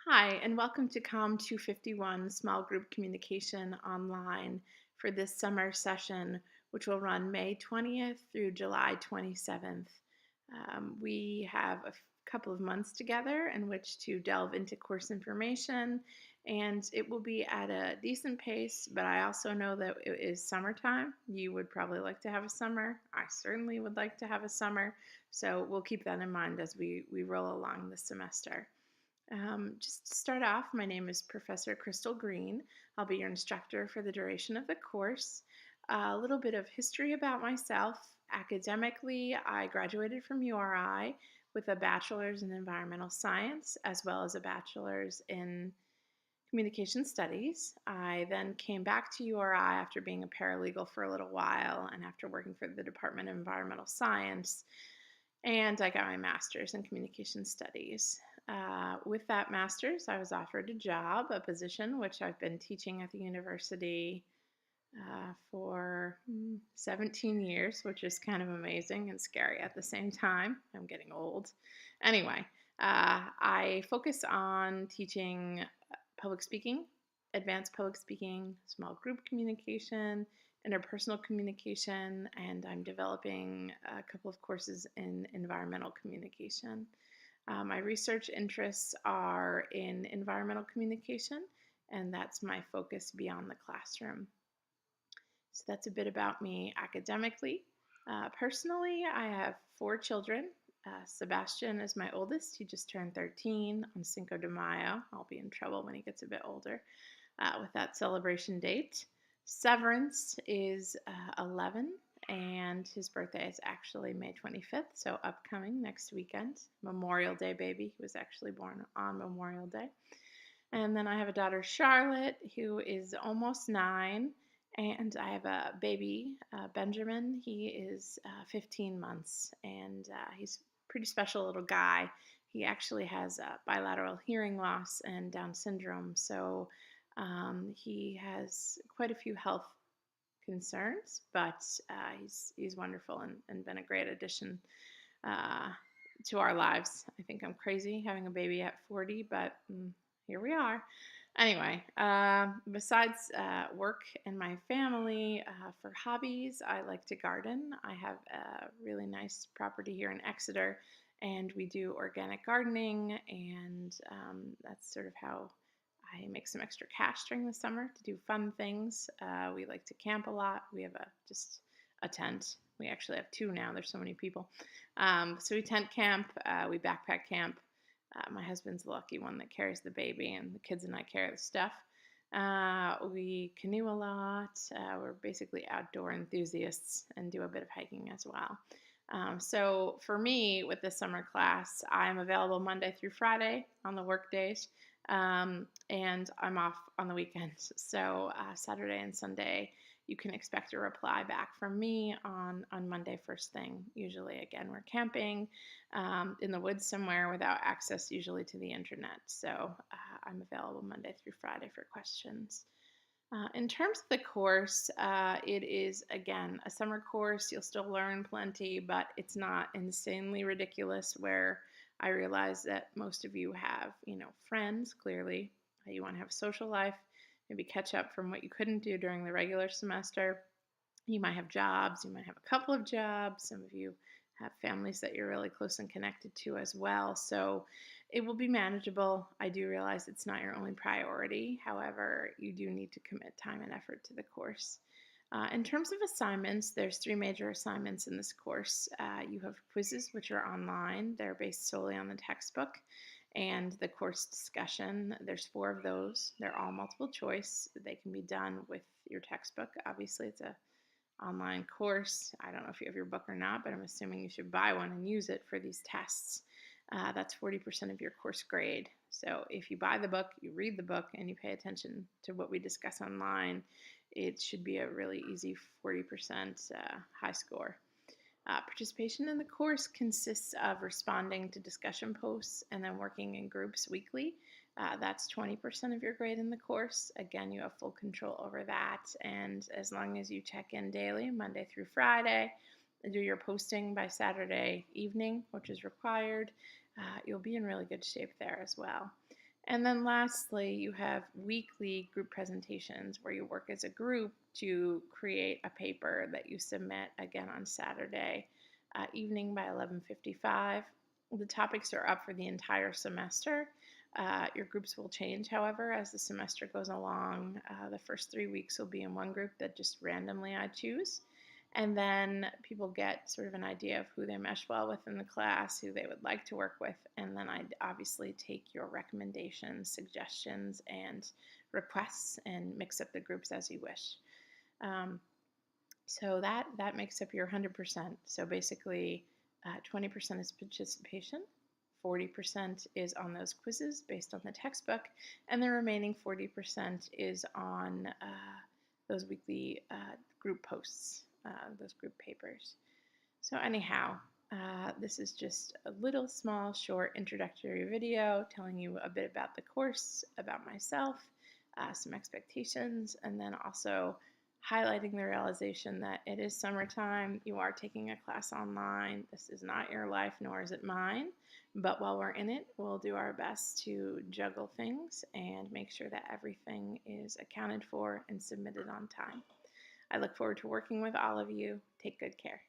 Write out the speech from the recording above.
Hi, and welcome to COM 251 Small Group Communication Online for this summer session, which will run May 20th through July 27th. We have a couple of months together in which to delve into course information, and it will be at a decent pace, but I also know that it is summertime. You would probably like to have a summer. I certainly would like to have a summer, so we'll keep that in mind as we roll along the semester. Just to start off, my name is Professor Crystal Green. I'll be your instructor for the duration of the course. A little bit of history about myself. Academically, I graduated from URI with a bachelor's in environmental science as well as a bachelor's in communication studies. I then came back to URI after being a paralegal for a little while and after working for the Department of Environmental Science, and I got my master's in communication studies. With that master's, I was offered a job, a position, which I've been teaching at the university for 17 years, which is kind of amazing and scary at the same time. I'm getting old. Anyway, I focus on teaching public speaking, advanced public speaking, small group communication, interpersonal communication, and I'm developing a couple of courses in environmental communication. My research interests are in environmental communication, and that's my focus beyond the classroom. So that's a bit about me academically. Personally, I have four children. Sebastian is my oldest. He just turned 13 on Cinco de Mayo. I'll be in trouble when he gets a bit older with that celebration date. Severance is 11, and his birthday is actually May 25th, so upcoming next weekend. Memorial Day baby. He was actually born on Memorial Day. And then I have a daughter, Charlotte, who is almost 9. And I have a baby, Benjamin. He is 15 months, and he's a pretty special little guy. He actually has bilateral hearing loss and Down syndrome, so he has quite a few health concerns, but he's wonderful and been a great addition uh, to our lives. I think I'm crazy having a baby at 40, but here we are. Anyway, besides work and my family, for hobbies, I like to garden. I have a really nice property here in Exeter, and we do organic gardening, and that's sort of how I make some extra cash during the summer to do fun things. We like to camp a lot. We have just a tent. We actually have two now. There's so many people. So we tent camp. We backpack camp. My husband's the lucky one that carries the baby, and the kids and I carry the stuff. We canoe a lot. We're basically outdoor enthusiasts and do a bit of hiking as well. So for me, with the summer class, I'm available Monday through Friday on the work days, and I'm off on the weekends. So Saturday and Sunday, you can expect a reply back from me on Monday first thing. Usually, again, we're camping in the woods somewhere without access usually to the internet. So I'm available Monday through Friday for questions. In terms of the course, it is, again, a summer course. You'll still learn plenty, but it's not insanely ridiculous where I realize that most of you have, friends, clearly. You want to have a social life, maybe catch up from what you couldn't do during the regular semester. You might have jobs. You might have a couple of jobs. Some of you have families that you're really close and connected to as well. So it will be manageable. I do realize it's not your only priority. However, you do need to commit time and effort to the course. In terms of assignments, there's 3 major assignments in this course. You have quizzes, which are online. They're based solely on the textbook. And the course discussion, there's 4 of those. They're all multiple choice. They can be done with your textbook. Obviously, it's a online course. I don't know if you have your book or not, but I'm assuming you should buy one and use it for these tests. That's 40% of your course grade. So if you buy the book, you read the book, and you pay attention to what we discuss online, it should be a really easy 40% high score. Participation in the course consists of responding to discussion posts and then working in groups weekly. That's 20% of your grade in the course. Again, you have full control over that. And as long as you check in daily, Monday through Friday, and do your posting by Saturday evening, which is required, you'll be in really good shape there as well. And then lastly, you have weekly group presentations where you work as a group to create a paper that you submit again on Saturday evening by 11:55. The topics are up for the entire semester. Your groups will change, however, as the semester goes along. The first 3 weeks will be in one group that just randomly I choose. And then people get sort of an idea of who they mesh well with in the class, who they would like to work with, and then I'd obviously take your recommendations, suggestions, and requests and mix up the groups as you wish. Um, so that makes up your 100%. So basically, 20% is participation, 40% is on those quizzes based on the textbook, and the remaining 40% is on those weekly group posts, those group papers. So anyhow, this is just a little small short introductory video telling you a bit about the course, about myself, some expectations, and then also highlighting the realization that it is summertime, you are taking a class online, this is not your life nor is it mine, but while we're in it, we'll do our best to juggle things and make sure that everything is accounted for and submitted on time. I look forward to working with all of you. Take good care.